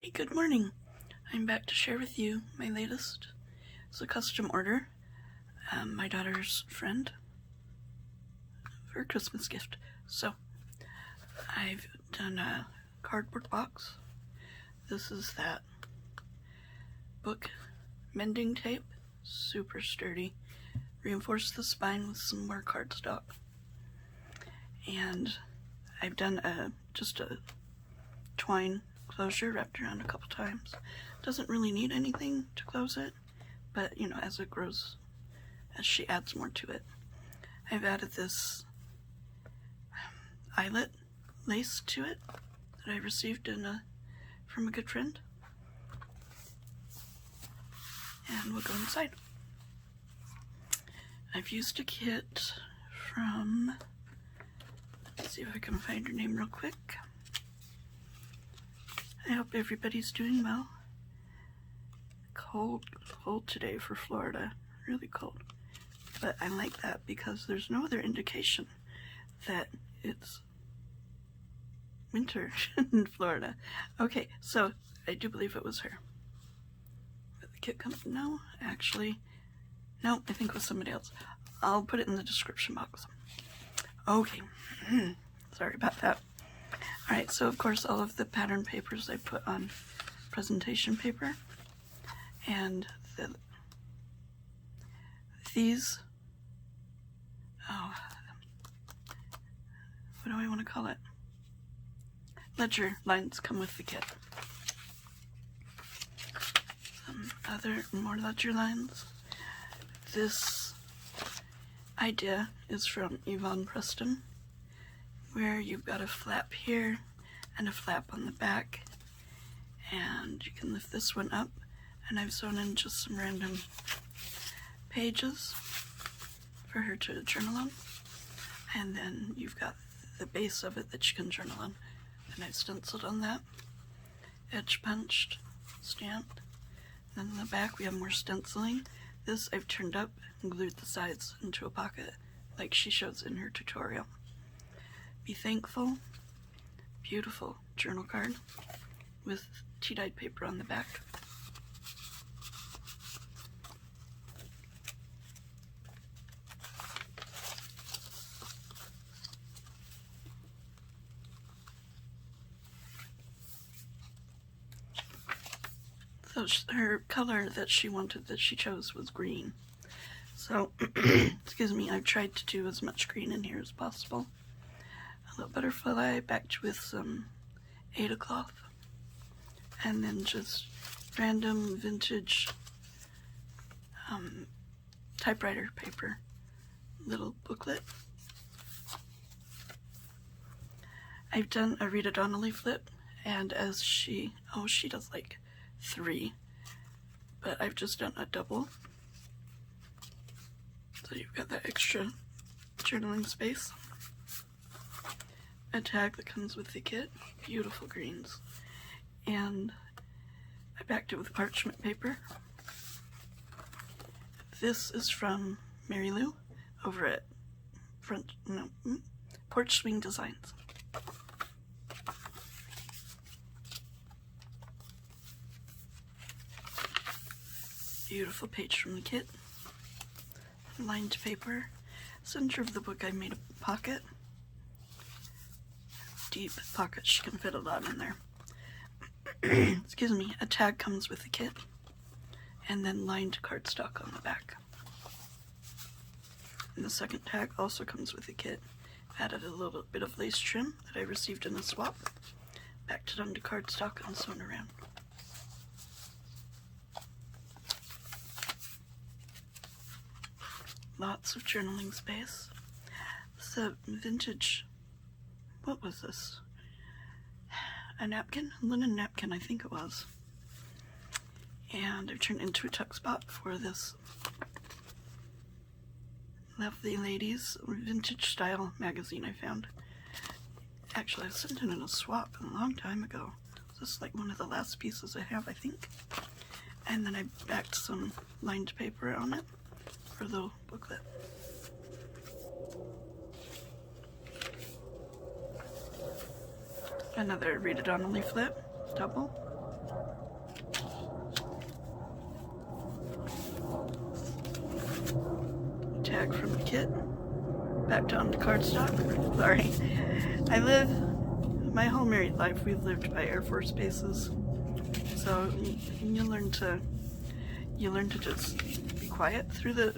Hey, good morning. I'm back to share with you my latest. It's a custom order. My daughter's friend for a Christmas gift. So, I've done a cardboard box. This is that book mending tape. Super sturdy. Reinforced the spine with some more cardstock. And I've done just a twine closure wrapped around a couple times. Doesn't really need anything to close it, but as it grows, as she adds more to it. I've added this eyelet lace to it that I received from a good friend. And we'll go inside. I've used a kit from, let's see if I can find her name real quick. I hope everybody's doing well. Cold today for Florida. Really cold. But I like that because there's no other indication that it's winter in Florida. Okay, so I do believe it was her. Did the kit come? No, actually. No, I think it was somebody else. I'll put it in the description box. Okay. Sorry about that. Alright, so of course all of the pattern papers I put on presentation paper, and these, what do I want to call it? Ledger lines come with the kit. Some more ledger lines. This idea is from Yvonne Preston, where you've got a flap here and a flap on the back, and you can lift this one up, and I've sewn in just some random pages for her to journal on, and then you've got the base of it that you can journal on, and I've stenciled on that, edge punched, stamped. Then in the back we have more stenciling. This I've turned up and glued the sides into a pocket like she shows in her tutorial. Be thankful. Beautiful journal card with tea-dyed paper on the back. So her color that she wanted, that she chose, was green. So, excuse me, I've tried to do as much green in here as possible. A little butterfly backed with some Ada cloth, and then just random vintage typewriter paper, little booklet. I've done a Rita Donnelly flip, and as she does like 3, but I've just done a double, so you've got that extra journaling space. A tag that comes with the kit, beautiful greens, and I backed it with parchment paper. This is from Mary Lou over at Porch Swing Designs. Beautiful page from the kit, lined paper. Center of the book I made a pocket. Deep pocket, she can fit a lot in there. Excuse me. A tag comes with the kit, and then lined cardstock on the back. And the second tag also comes with the kit. Added a little bit of lace trim that I received in a swap, backed it onto cardstock and sewn around. Lots of journaling space. It's a vintage, what was this? A napkin? A linen napkin, I think it was. And I've turned into a tuck spot for this lovely ladies vintage style magazine I found. Actually, I sent it in a swap a long time ago. This is like one of the last pieces I have, I think. And then I backed some lined paper on it for the booklet. Another Rita Donnelly flip, double. back from the kit, back down to cardstock. Sorry. My whole married life, we've lived by Air Force bases. So you learn to just be quiet through the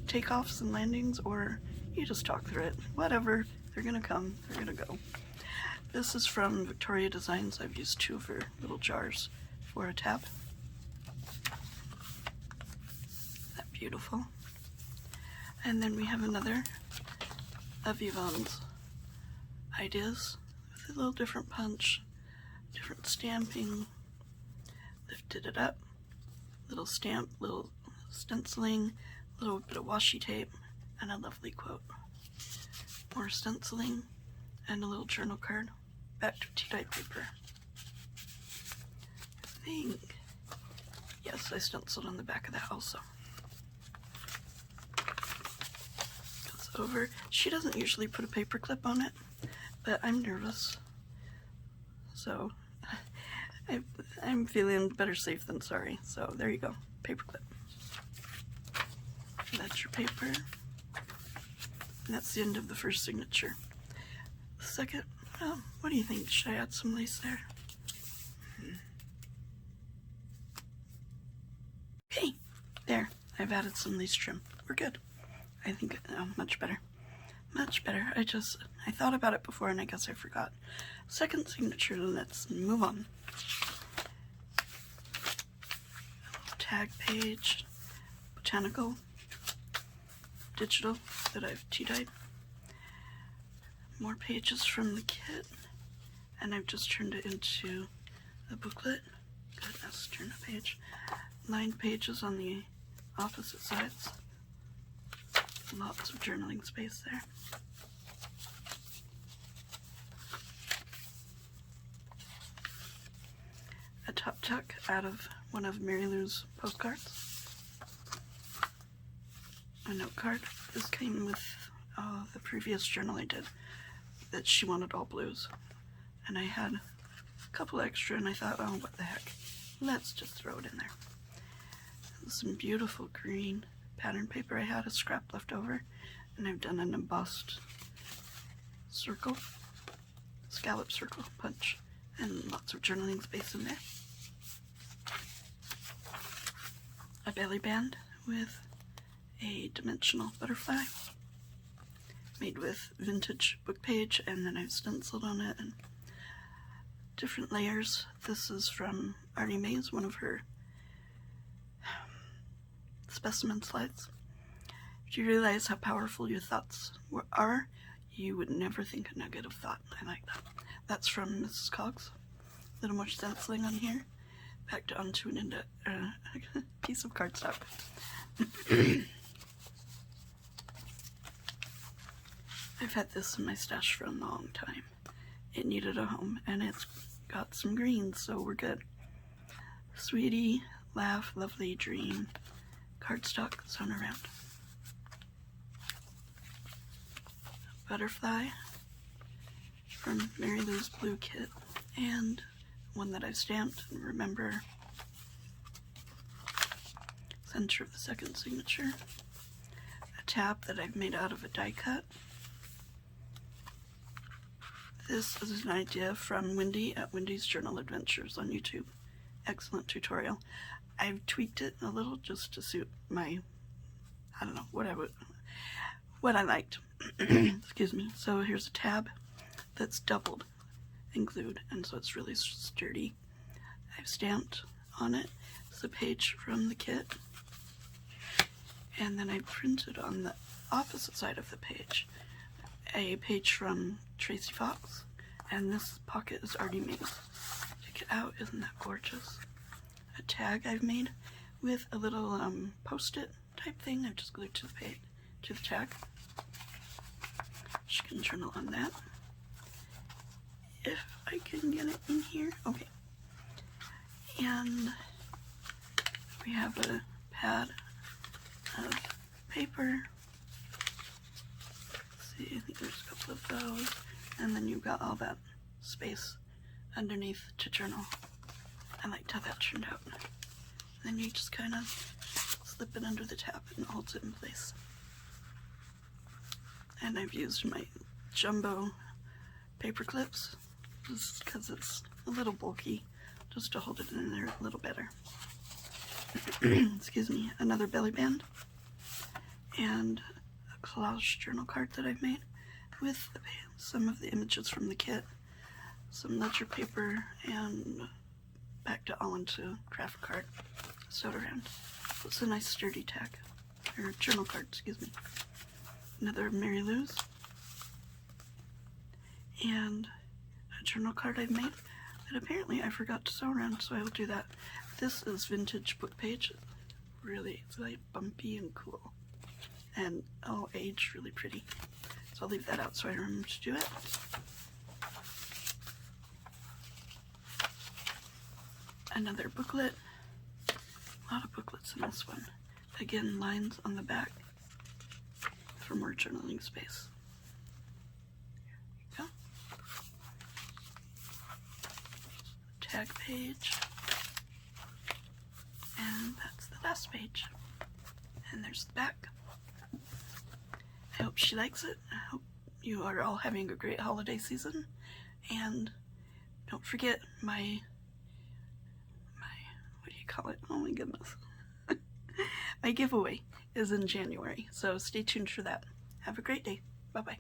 takeoffs and landings, or you just talk through it. Whatever, they're gonna come, they're gonna go. This is from Victoria Designs. I've used 2 of her little jars for a tab. That beautiful. And then we have another of Yvonne's ideas with a little different punch, different stamping. Lifted it up, little stamp, little stenciling, a little bit of washi tape, and a lovely quote. More stenciling, and a little journal card. Back to tea-dyed paper. I think, yes, I stenciled on the back of that also. Goes over. She doesn't usually put a paper clip on it, but I'm nervous, so I'm feeling better safe than sorry. So there you go, paper clip. That's your paper. And that's the end of the first signature. The second, well, what do you think? Should I add some lace there? Okay, there. I've added some lace trim. We're good. I think much better. Much better. I thought about it before and I guess I forgot. Second signature, let's move on. Tag page, Botanical, digital that I've tea-dyed. More pages from the kit, and I've just turned it into a booklet. Goodness, turn a page. 9 pages on the opposite sides. Lots of journaling space there. A top tuck out of one of Mary Lou's postcards. A note card. This came with the previous journal I did that she wanted all blues. And I had a couple extra and I thought, oh, what the heck. Let's just throw it in there. Some beautiful green pattern paper. I had a scrap left over and I've done an embossed circle, scallop circle punch, and lots of journaling space in there. A belly band with a dimensional butterfly made with vintage book page, and then I've stenciled on it and different layers. This is from Artie Mae's, one of her specimen slides. If you realize how powerful your thoughts are, you would never think a negative thought. I like that. That's from Mrs. Cogs. A little more stenciling on here. Back down to a piece of cardstock. I've had this in my stash for a long time. It needed a home, and it's got some greens, so we're good. Sweetie, laugh, lovely, dream. Cardstock sewn around. Butterfly from Mary Lou's blue kit, and one that I've stamped and remember. Center of the second signature. A tab that I've made out of a die cut. This is an idea from Wendy at Wendy's Journal Adventures on YouTube. Excellent tutorial. I've tweaked it a little just to suit my, I don't know, what I liked. Excuse me. So here's a tab that's doubled and glued, and so it's really sturdy. I've stamped on it. It's a page from the kit. And then I printed on the opposite side of the page a page from Tracy Fox, and this pocket is Artie Mae's. Check it out, isn't that gorgeous? A tag I've made with a little post-it type thing I've just glued to the page, to the tag. She can journal on that. If I can get it in here, okay. And we have a pad of paper. I think there's a couple of those, and then you've got all that space underneath to journal. I liked how that turned out. And then you just kind of slip it under the tab and it holds it in place. and I've used my jumbo paper clips just because it's a little bulky, just to hold it in there a little better. Excuse me. Another belly band and a collage journal card that I've made with some of the images from the kit, some ledger paper, and backed it all into craft card sewed around. It's a nice sturdy tag, or journal card, excuse me. Another Mary Lou's, and a journal card I've made that apparently I forgot to sew around, so I will do that. This is vintage book page. Really, it's like bumpy and cool, and all aged really pretty. So I'll leave that out so I remember to do it. Another booklet. A lot of booklets in this one. Again, lines on the back for more journaling space. There you go. Tag page. And that's the last page. And there's the back. I hope she likes it. I hope you are all having a great holiday season. And don't forget my what do you call it? Oh my goodness. My giveaway is in January, so stay tuned for that. Have a great day. Bye-bye.